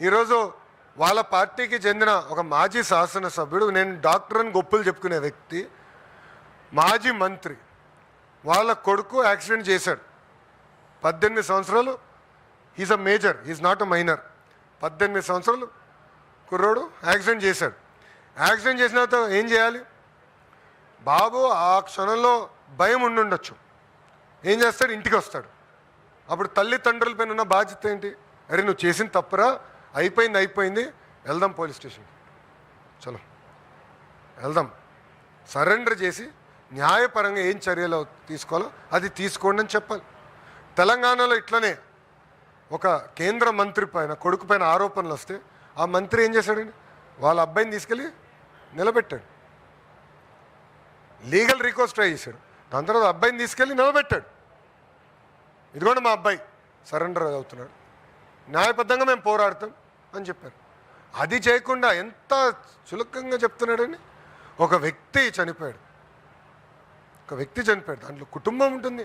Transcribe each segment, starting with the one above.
ఈరోజు వాళ్ళ పార్టీకి చెందిన ఒక మాజీ శాసనసభ్యుడు, నేను డాక్టర్ అని గొప్పలు చెప్పుకునే వ్యక్తి, మాజీ మంత్రి, వాళ్ళ కొడుకు యాక్సిడెంట్ చేశాడు. 18 సంవత్సరాలు. Is a major, is not a minor. 18 సంవత్సరాలు కుర్రోడు యాక్సిడెంట్ చేశాడు. యాక్సిడెంట్ చేసిన తర్వాత ఏం చేయాలి? బాబు ఆ క్షణంలో భయం ఉండుండొచ్చు. ఏం చేస్తాడు? ఇంటికి వస్తాడు. అప్పుడు తల్లిదండ్రుల పైన ఉన్న బాధ్యత ఏంటి? అరే నువ్వు చేసిన తప్పురా, అయిపోయింది, వెళ్దాం పోలీస్ స్టేషన్కి, చలో వెళ్దాం, సరెండర్ చేసి న్యాయపరంగా ఏం చర్యలు తీసుకోవాలో అది తీసుకోండి అని చెప్పాలి. తెలంగాణలో ఇట్లనే ఒక కేంద్ర మంత్రి పైన కొడుకు పైన ఆరోపణలు వస్తే ఆ మంత్రి ఏం చేశాడండి? వాళ్ళ అబ్బాయిని తీసుకెళ్ళి నిలబెట్టాడు. లీగల్ రిక్వెస్ట్ ట్రై చేశాడు. దాని తర్వాత అబ్బాయిని తీసుకెళ్ళి నిలబెట్టాడు. ఇదిగోండి మా అబ్బాయి సరెండర్ అవుతున్నాడు, న్యాయబద్ధంగా మేము పోరాడతాం అని చెప్పారు. అది చేయకుండా ఎంత చులకంగా చెప్తున్నాడని. ఒక వ్యక్తి చనిపోయాడు, దాంట్లో కుటుంబం ఉంటుంది,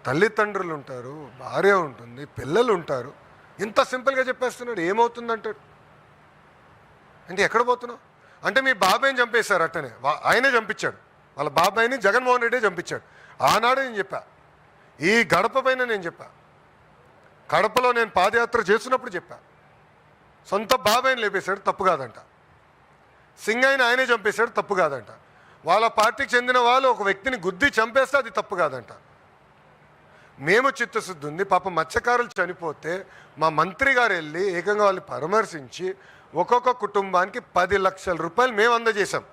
తల్లిదండ్రులు ఉంటారు, భార్య ఉంటుంది, పిల్లలు ఉంటారు. ఇంత సింపుల్గా చెప్పేస్తున్నాడు. ఏమవుతుంది అంటాడు. అంటే ఎక్కడ పోతున్నావు అంటే మీ బాబాయిని చంపేశారు. అట్టనే ఆయనే చంపించాడు. వాళ్ళ బాబాయిని జగన్మోహన్ రెడ్డి చంపించాడు. ఆనాడు నేను చెప్పా, ఈ గడప పైన నేను చెప్పా, కడపలో నేను పాదయాత్ర చేస్తున్నప్పుడు చెప్పా, సొంత బాబాయిని లేపేశాడు, తప్పు కాదంట. సింగయ్యని ఆయనే చంపేశాడు, తప్పు కాదంట. వాళ్ళ పార్టీకి చెందిన వాళ్ళు ఒక వ్యక్తిని గుద్ది చంపేస్తే అది తప్పు కాదంట. మేము చిత్తశుద్ధి ఉంది. పాప మత్స్యకారులు చనిపోతే మా మంత్రి గారు వెళ్ళి ఏకంగా వాళ్ళు పరామర్శించి ఒక్కొక్క కుటుంబానికి 10 లక్షల రూపాయలు మేము అందజేశాం.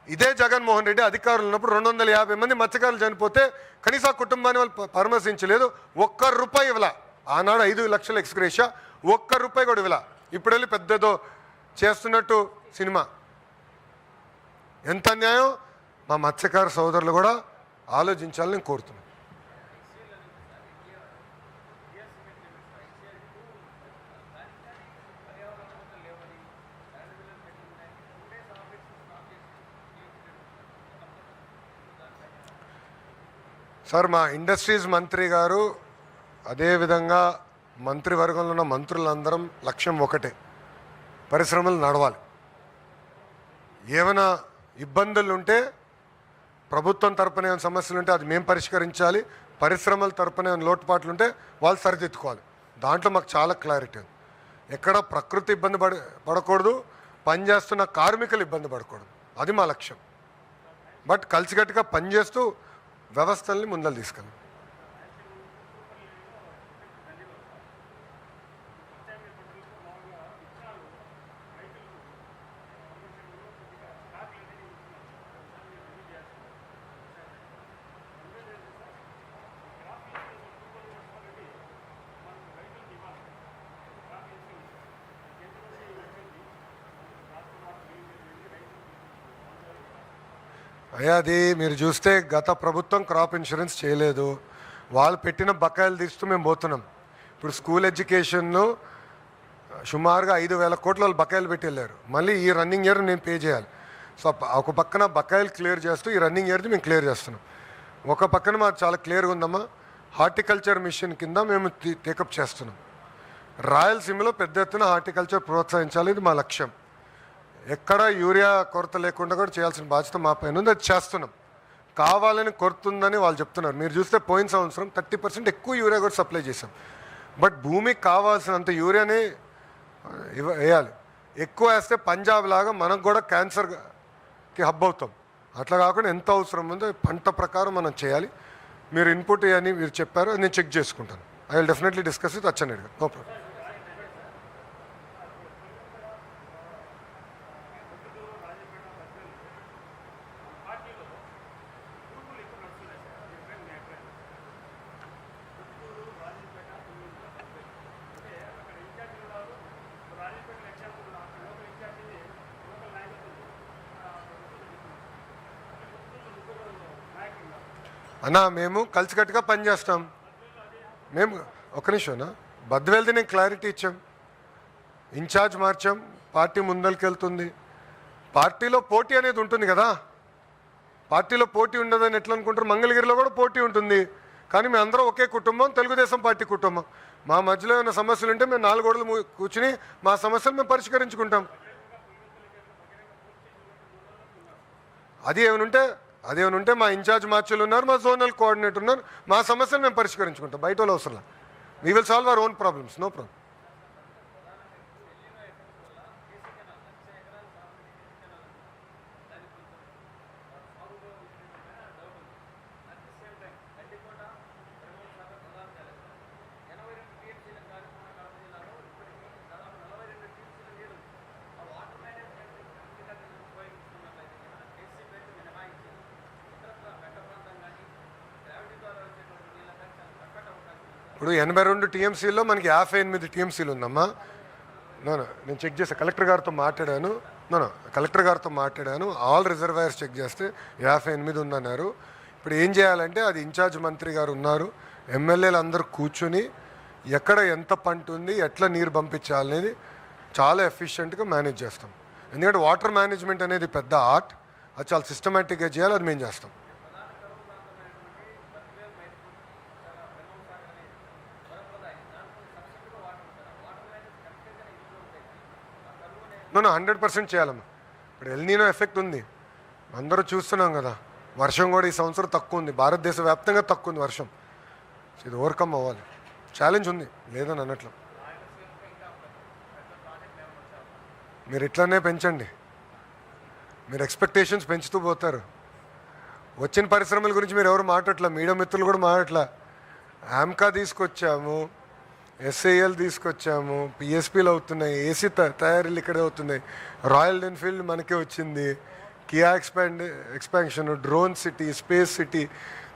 ఇదే జగన్మోహన్ రెడ్డి అధికారులు ఉన్నప్పుడు 250 మంది మత్స్యకారులు చనిపోతే కనీసం ఆ కుటుంబాన్ని వాళ్ళు పరామర్శించలేదు. ₹1 ఇవ్వలా. ఆనాడు 5 లక్షల ఎక్స్గ్రేషియా, ₹1 కూడా ఇవ్వలా. ఇప్పుడు వెళ్ళి పెద్దదో చేస్తున్నట్టు సినిమా. ఎంత అన్యాయం! మా మత్స్యకార సోదరులు కూడా ఆలోచించాలని నేను కోరుతున్నాను. సార్, మా ఇండస్ట్రీస్ మంత్రి గారు అదేవిధంగా మంత్రివర్గంలో ఉన్న మంత్రులందరం లక్ష్యం ఒకటే, పరిశ్రమలు నడవాలి. ఏమైనా ఇబ్బందులు ఉంటే ప్రభుత్వం తరపున ఏమైనా సమస్యలు ఉంటే అది మేము పరిష్కరించాలి. పరిశ్రమల తరపున ఏమైనా లోటుపాట్లు ఉంటే వాళ్ళు సరిదిద్దుకోవాలి. దాంట్లో మాకు చాలా క్లారిటీ ఉంది. ఎక్కడ ప్రకృతి ఇబ్బంది పడకూడదు, పనిచేస్తున్న కార్మికులు ఇబ్బంది పడకూడదు. అది మా లక్ష్యం. బట్ కలిసికట్టుగా పనిచేస్తూ వ్యవస్థల్ని ముందలు తీసుకెళ్ళాలి. అయ్యా, అది మీరు చూస్తే గత ప్రభుత్వం క్రాప్ ఇన్సూరెన్స్ చేయలేదు. వాళ్ళు పెట్టిన బకాయిలు తీస్తూ మేము పోతున్నాం. ఇప్పుడు స్కూల్ ఎడ్యుకేషన్ను సుమారుగా 5,000 కోట్ల వాళ్ళు బకాయిలు పెట్టి వెళ్ళారు. మళ్ళీ ఈ రన్నింగ్ ఇయర్ నేను పే చేయాలి. సో ఒక పక్కన బకాయిలు క్లియర్ చేస్తూ ఈ రన్నింగ్ ఇయర్ది మేము క్లియర్ చేస్తున్నాం. ఒక పక్కన మాకు చాలా క్లియర్గా ఉందమ్మా, హార్టికల్చర్ మిషన్ కింద మేము టేకప్ చేస్తున్నాం. రాయలసీమలో పెద్ద ఎత్తున హార్టికల్చర్ ప్రోత్సహించాలి, ఇది మా లక్ష్యం. ఎక్కడ యూరియా కొరత లేకుండా కూడా చేయాల్సిన బాధ్యత మా పైన ఉంది, అది చేస్తున్నాం. కావాలని కొరుతుందని వాళ్ళు చెప్తున్నారు. మీరు చూస్తే పోయిన సంవత్సరం 30% ఎక్కువ యూరియా కూడా సప్లై చేసాం. బట్ భూమికి కావాల్సినంత యూరియానే వేయాలి. ఎక్కువ వేస్తే పంజాబ్ లాగా మనకు కూడా క్యాన్సర్కి హబ్ అవుతాం. అట్లా కాకుండా ఎంత అవసరం ఉందో పంట ప్రకారం మనం చేయాలి. మీరు ఇన్పుట్ అని మీరు చెప్పారు, నేను చెక్ చేసుకుంటాను. I will definitely discuss with Atchannaidu గారు. No problem. అన్నా, మేము కలిసికట్టుగా పనిచేస్తాం. మేము ఒక నిమిషం, బద్వేల్ది నేను క్లారిటీ ఇచ్చాం, ఇన్ఛార్జ్ మార్చాం, పార్టీ ముందరికి వెళ్తుంది. పార్టీలో పోటీ అనేది ఉంటుంది కదా. పార్టీలో పోటీ ఉండదని ఎట్లా అనుకుంటారు? మంగళగిరిలో కూడా పోటీ ఉంటుంది, కానీ మేము అందరం ఒకే కుటుంబం, తెలుగుదేశం పార్టీ కుటుంబం. మా మధ్యలో ఏమైనా సమస్యలు ఉంటే మేము 4 గోడలు కూర్చుని మా సమస్యలు మేము పరిష్కరించుకుంటాం. అది ఏమైనా ఉంటే మా ఇన్ఛార్జ్ మార్చులు ఉన్నారు, మా జోనల్ కోఆర్డినేటర్ ఉన్నారు, మా సమస్యలు మేము పరిష్కరించుకుంటాం. బయట వాళ్ళు అవసరం. We will solve our own problems, no problem. ఇప్పుడు 82 టీఎంసీలో మనకి 58 టీఎంసీలు ఉందమ్మా. నేను చెక్ చేశాను, కలెక్టర్ గారితో మాట్లాడాను. ఆల్ రిజర్వాయర్స్ చెక్ చేస్తే 58 ఉందన్నారు. ఇప్పుడు ఏం చేయాలంటే అది ఇన్ఛార్జ్ మంత్రి గారు ఉన్నారు, ఎమ్మెల్యేలు అందరూ కూర్చుని ఎక్కడ ఎంత పంట ఉంది, ఎట్లా నీరు పంపించాలనేది చాలా ఎఫిషియెంట్గా మేనేజ్ చేస్తాం. ఎందుకంటే వాటర్ మేనేజ్మెంట్ అనేది పెద్ద ఆర్ట్, అది చాలా సిస్టమేటిక్గా చేయాలి, అది మేము చేస్తాం. నన్ను 100% చేయాలమ్మా. ఇప్పుడు ఎల్నీనో ఎఫెక్ట్ ఉంది, అందరూ చూస్తున్నాం కదా. వర్షం కూడా ఈ సంవత్సరం తక్కువ ఉంది, భారతదేశ వ్యాప్తంగా తక్కువ ఉంది వర్షం. ఇది ఓవర్కమ్ అవ్వాలి, ఛాలెంజ్ ఉంది, లేదని అన్నట్లు. మీరు ఇట్లానే పెంచండి, మీరు ఎక్స్పెక్టేషన్స్ పెంచుతూ పోతారు. వచ్చిన పరిశ్రమల గురించి మీరు ఎవరు మాట్లాడట్లా, మీడియా మిత్రులు కూడా మాట్లాడట్లా. ఆమ్కా తీసుకొచ్చాము, ఎస్ఐఎల్ తీసుకొచ్చాము, పిఎస్పీలు అవుతున్నాయి, ఏసీ తయారీలు ఇక్కడే అవుతున్నాయి, రాయల్ ఎన్ఫీల్డ్ మనకే వచ్చింది, Kia expansion, drone city, space city,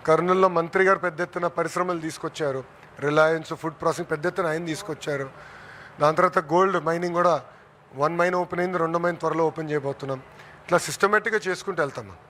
కర్నూలులో మంత్రి గారు పెద్ద ఎత్తున పరిశ్రమలు తీసుకొచ్చారు, రిలయన్స్ ఫుడ్ ప్రాసెసింగ్ పెద్ద ఎత్తున ఆయన తీసుకొచ్చారు. దాని తర్వాత గోల్డ్ మైనింగ్ కూడా 1 మైన్ ఓపెన్ అయింది, 2వ మైన్ త్వరలో ఓపెన్ చేయబోతున్నాం. ఇట్లా సిస్టమేటిక్గా చేసుకుంటూ వెళ్తాము.